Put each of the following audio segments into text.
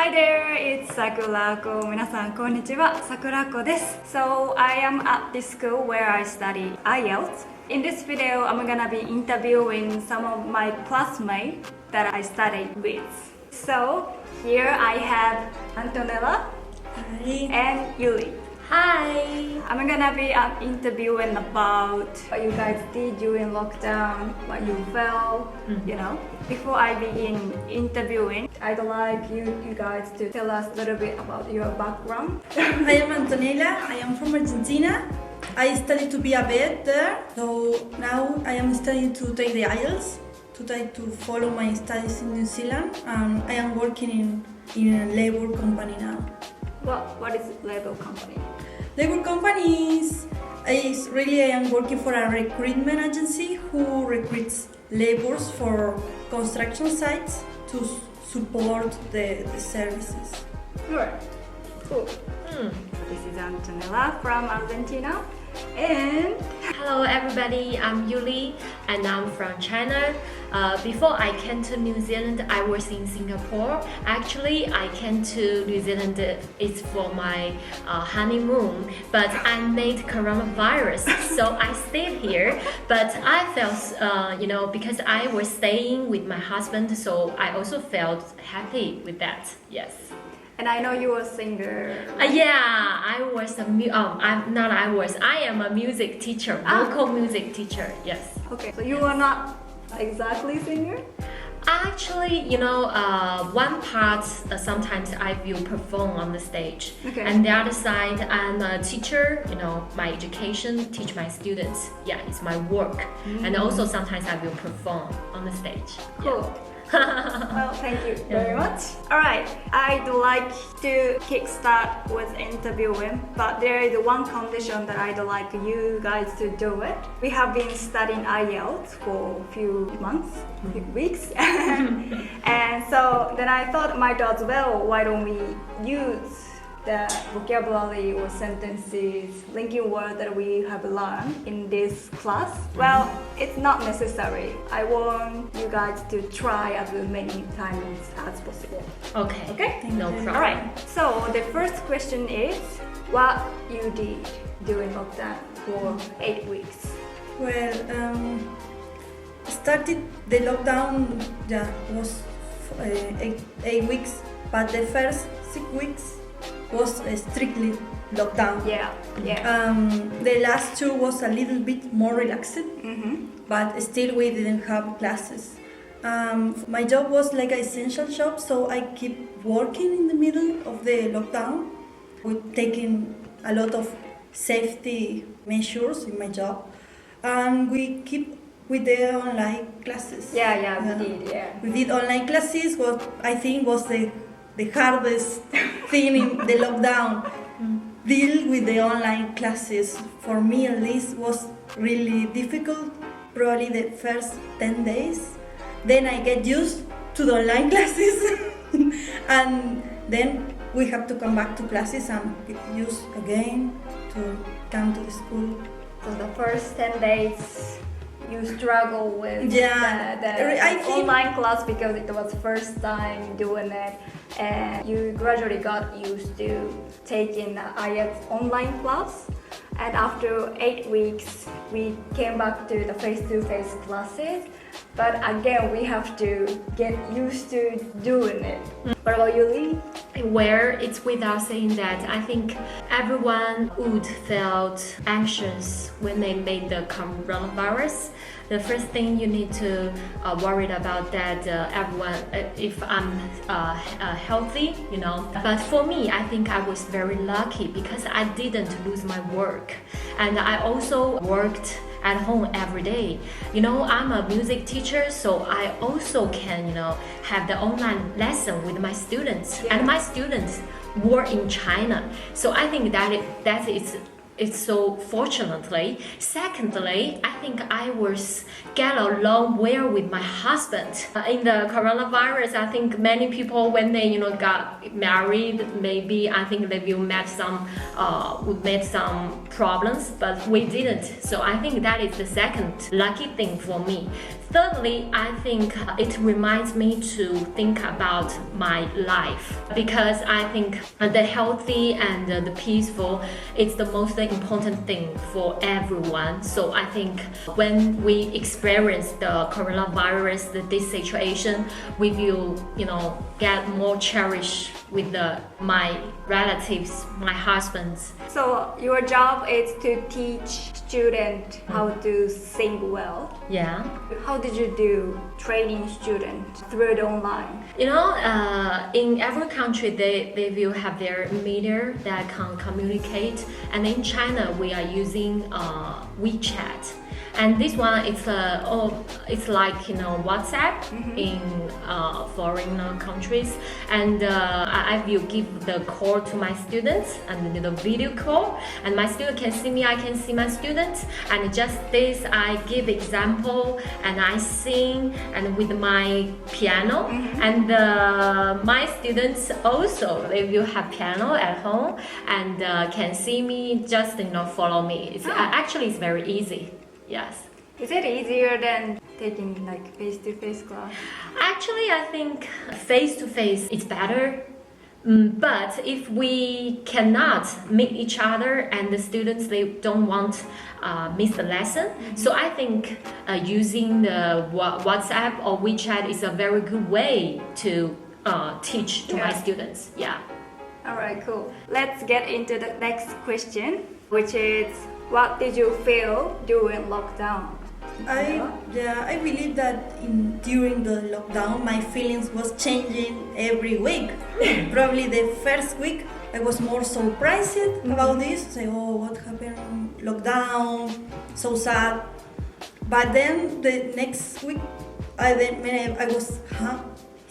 Hi there, it's Sakurako. 皆さんこんにちは、Sakurakoです。So I am at this school where I study IELTS. In this video, I'm gonna be interviewing some of my classmates that I studied with. So here I have Antonella and Yuli. Hi! I'm gonna be interviewing about what you guys did during lockdown, what you felt, you know. Before I begin interviewing, I'd like you guys to tell us a little bit about your background. I am Antonella, I am from Argentina. I studied to be a vet there, so now I am studying to take the IELTS, to try to follow my studies in New Zealand. I am working in a labor company now. What is labor company? Labor companies is really I am working for a recruitment agency who recruits laborers for construction sites to support the services. Sure. Cool. This is Antonella from Argentina. And hello everybody, I'm Yuli and I'm from China. Before I came to New Zealand, I was in Singapore. Actually, I came to New Zealand it's for my honeymoon, but I made coronavirus, so I stayed here. But I felt, because I was staying with my husband, so I also felt happy with that. Yes. And I know you were a singer. I am a music teacher, vocal music teacher, yes. Okay, so you are not exactly a singer? Actually, one part sometimes I will perform on the stage. Okay. And the other side, I'm a teacher, my education, teach my students. Yeah, it's my work. And also sometimes I will perform on the stage. Cool. Yeah. Well, thank you very much. Alright, I'd like to kickstart with interviewing, but there is one condition that I'd like you guys to do it. We have been studying IELTS for a few months, few weeks, and so then I thought might as well, why don't we use the vocabulary or sentences, linking words that we have learned in this class. Well, it's not necessary. I want you guys to try as many times as possible. Okay. Okay? No problem. Alright, so the first question is what you did during lockdown for 8 weeks. Well, started the lockdown was 8 weeks, but the first 6 weeks was strictly lockdown. Yeah. The last 2 was a little bit more relaxed, but still we didn't have classes. My job was like an essential job, so I keep working in the middle of the lockdown with taking a lot of safety measures in my job, and we keep with the online classes. We did. We did online classes. What I think was the hardest thing in the lockdown. Deal with the online classes, for me at least, was really difficult, probably the first 10 days. Then I get used to the online classes and then we have to come back to classes and get used again to come to the school. So the first 10 days you struggle with the online class because it was first time doing it, and you gradually got used to taking IELTS online class, and after 8 weeks we came back to the face-to-face classes, but again we have to get used to doing it. What about you, Lee? Where it's without saying that, I think everyone would felt anxious when they made the coronavirus. The first thing you need to worry about that everyone, if I'm healthy, But for me, I think I was very lucky because I didn't lose my work, and I also worked at home every day. I'm a music teacher, so I also can, have the online lesson with my students, and my students were in China. So I think it's so fortunately. Secondly, I think I was get along well with my husband. In the coronavirus, I think many people when they got married, maybe I think they will met some problems, but we didn't. So I think that is the second lucky thing for me. Thirdly, I think it reminds me to think about my life, because I think the healthy and the peaceful is the most important thing for everyone. So I think when we experience the coronavirus, this situation, we will, get more cherished with my relatives, my husbands. So your job is to teach students how to sing well. Yeah. How did you do training students through the online? In every country, they will have their media that can communicate. And in China, we are using WeChat. And this one, it's like WhatsApp in foreign countries. And I will give the call to my students and the video call. And my student can see me, I can see my students. And just this, I give example and I sing and with my piano. And my students also, they will have piano at home and can see me, just follow me. Actually, it's very easy. Yes. Is it easier than taking like face-to-face class? Actually, I think face-to-face is better. But if we cannot meet each other and the students, they don't want miss the lesson. So I think using the WhatsApp or WeChat is a very good way to teach to my students. Yeah. All right, cool. Let's get into the next question, which is, what did you feel during lockdown? I believe that during the lockdown, my feelings was changing every week. Probably the first week, I was more surprised about this. Say, oh, what happened? Lockdown, so sad. But then the next week, I was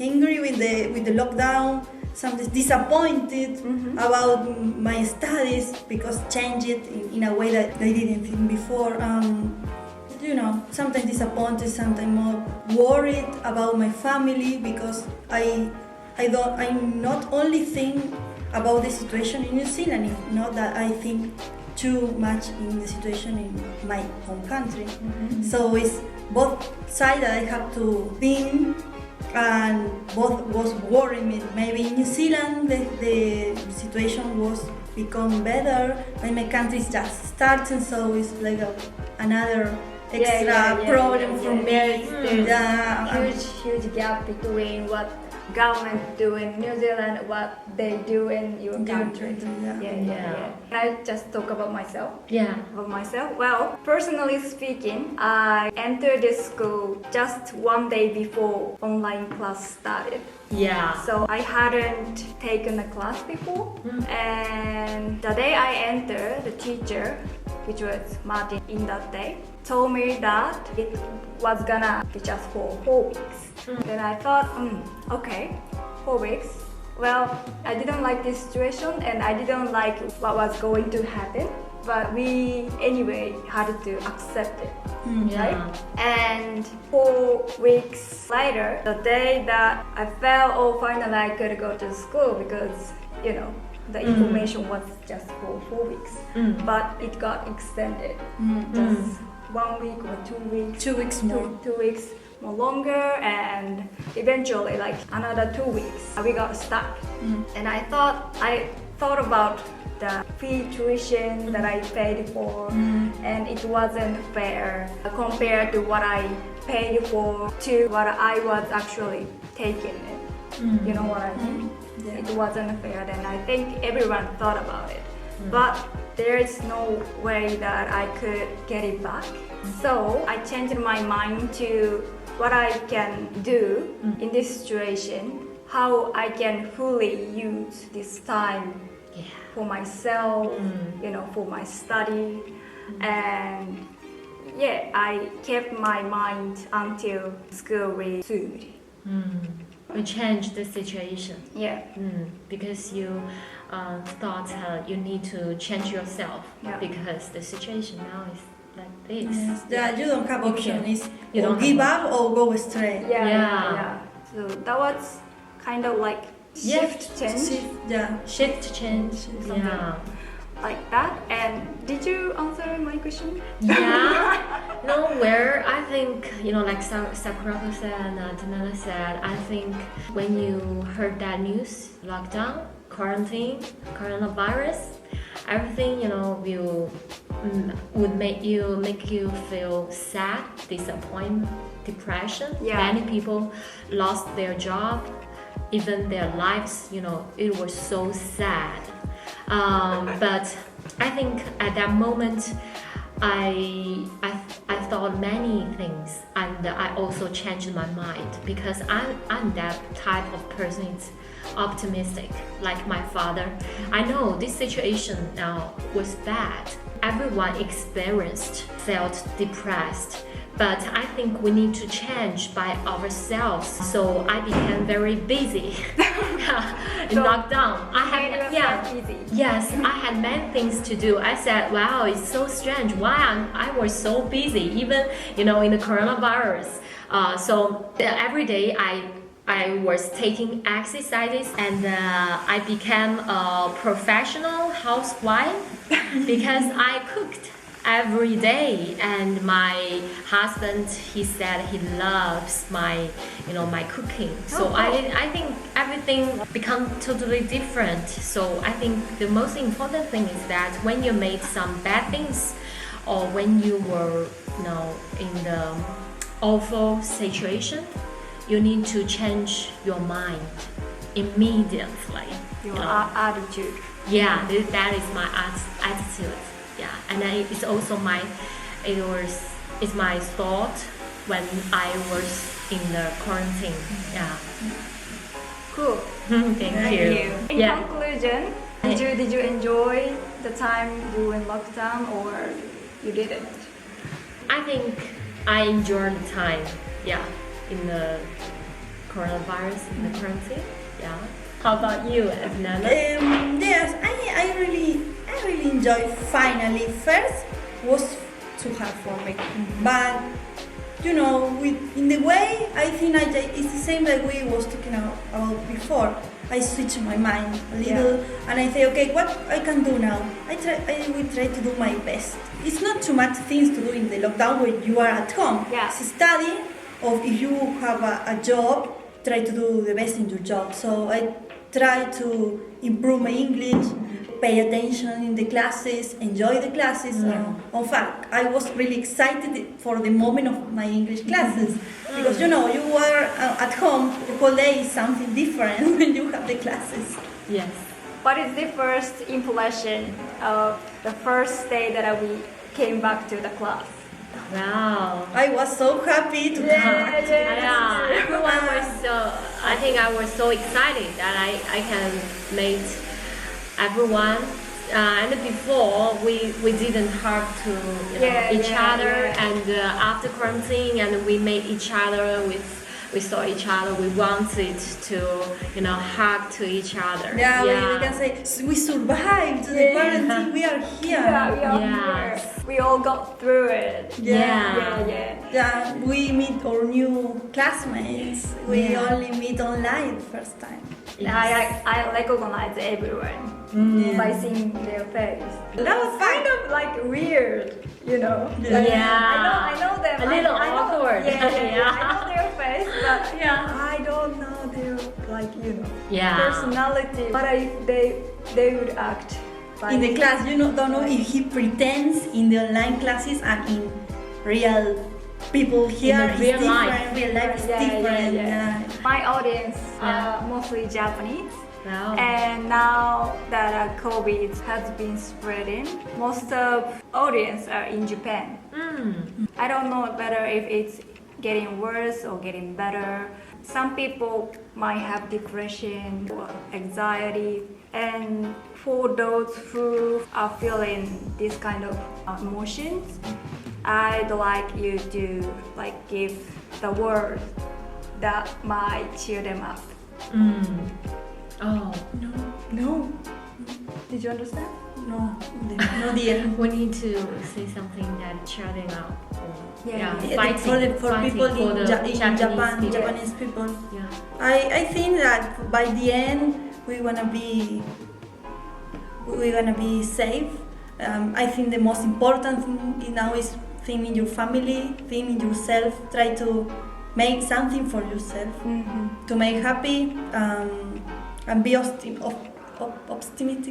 angry with the lockdown. Sometimes disappointed about my studies because changed it in a way that I didn't think before. Sometimes disappointed, sometimes more worried about my family because I not only think about the situation in New Zealand, it's not that I think too much in the situation in my home country. So it's both sides that I have to think. And both was worrying me. Maybe in New Zealand the situation was become better, and my country is just starting, so it's like another extra problem for me. Huge gap between what government do in New Zealand, what they do in your country. Can I just talk about myself? Yeah. About myself? Well, personally speaking, I entered this school just one day before online class started. Yeah. So I hadn't taken a class before, and the day I entered, the teacher, which was Martin in that day, told me that it was gonna be just for 4 weeks. Then I thought, okay, 4 weeks. Well, I didn't like this situation and I didn't like what was going to happen, but we anyway had to accept it, right? And 4 weeks later, the day that I felt, finally I could go to school because, the information was just for 4 weeks, but it got extended, just 1 week or 2 weeks. 2 weeks more. 2 weeks more longer, and eventually like another 2 weeks we got stuck. And I thought about the free tuition that I paid for, and it wasn't fair compared to what I paid for to what I was actually taking it. You know what I mean? It wasn't fair, and I think everyone thought about it. But there's no way that I could get it back. So I changed my mind to what I can do in this situation, how I can fully use this time for myself, for my study. And I kept my mind until school resumed. You changed the situation. Yeah. Because you thought you need to change yourself because the situation now is like this. You don't have option. It's You don't give have up or go straight. Yeah. So that was kind of like shift change. Shift change. Yeah. like that. And did you answer my question? Yeah, where I think, like Sakurako said and Tanana said, I think when you heard that news, lockdown, quarantine, coronavirus, everything, would make you feel sad, disappointment, depression. Yeah. Many people lost their job, even their lives, it was so sad. But I think at that moment, I thought many things, and I also changed my mind because I'm that type of person. It's optimistic, like my father. I know this situation now was bad. Everyone felt depressed. But I think we need to change by ourselves. So I became very busy in lockdown. Yes, I had many things to do. I said, wow, it's so strange. Why I was so busy, even in the coronavirus. So every day I was taking exercises, and I became a professional housewife because I cooked every day, and my husband, he said he loves my cooking. So I think everything become totally different. So I think the most important thing is that when you made some bad things, or when you were in the awful situation, you need to change your mind immediately. Your attitude. Yeah, that is my attitude. Yeah, and it's also it's my thought when I was in the quarantine. Yeah. Cool. Thank you. In conclusion, did you enjoy the time during lockdown, or you didn't? I think I enjoyed the time. Yeah, in the coronavirus, in the quarantine. Yeah. How about you, Nana? Yes, I really enjoyed. Finally, first was too hard for me, but in the way I think it's the same that we was talking about before. I switch my mind a little, and I say, okay, what I can do now? I will try to do my best. It's not too much things to do in the lockdown when you are at home. Yeah. Study, or if you have a job, try to do the best in your job. So I try to improve my English, pay attention in the classes, enjoy the classes. In fact, I was really excited for the moment of my English classes because you are at home the whole day is something different when you have the classes. Yes. What is the first impression of the first day that we came back to the class? Wow. I was so happy to come back. Yeah, everyone was I think I was so excited that I can meet everyone. And before we didn't hug to each other, and after quarantine, and we met each other we saw each other, we wanted to hug to each other. We can say we survived the quarantine. We are here. Here. We all got through it. Yeah, we meet our new classmates. We only meet online first time. Yes. I recognize everyone by seeing their face. That was kind of like weird, I know them. A little awkward. I know their face, but I don't know their personality. But they would act like in the class. Don't know if he pretends in the online classes and in real people here is real different. life. Real life is different. My audience are mostly Japanese. Wow. And now that COVID has been spreading, most of audience are in Japan. I don't know whether if it's getting worse or getting better. Some people might have depression or anxiety, and for those who are feeling this kind of emotions, I'd like you to give the word that might cheer them up. Oh No. Did you understand? No, dear. We need to say something that cheer them up. For people in Japan, people. Japanese people. Yeah. I think that by the end we wanna be we're gonna be safe. I think the most important thing now is think in your family, think in yourself, try to make something for yourself, to make happy, and be optimistic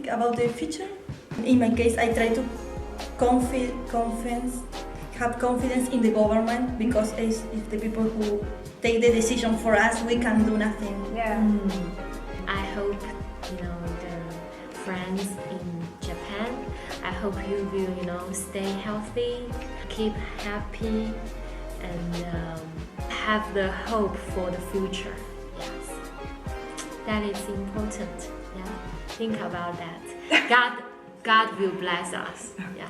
about the future. In my case, I try to have confidence in the government, because it's the people who take the decision for us, we can do nothing. Yeah. I hope, the friends in Japan, I hope you will, stay healthy, keep happy, and have the hope for the future. Yes, that is important. Yeah, think about that. God will bless us. Yeah.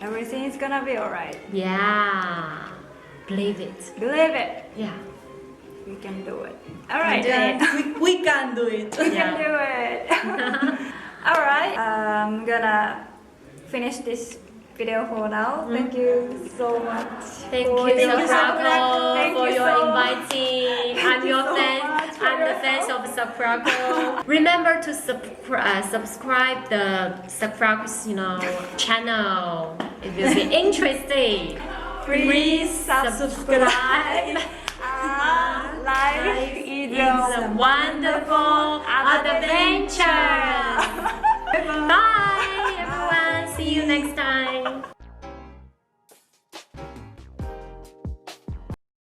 Everything is gonna be alright. Yeah. Believe it. Believe it. Yeah. We can do it. Alright. We can do it. We can do it. Alright. I'm gonna finish this video for now. Thank you so much. Thank you, Sakurako, Thank for you your so inviting. I'm your so fan. much for I'm your the fans of Sakurako. Remember to subscribe the Sakurako's channel. It will be interesting. Please subscribe. Life is a wonderful adventure.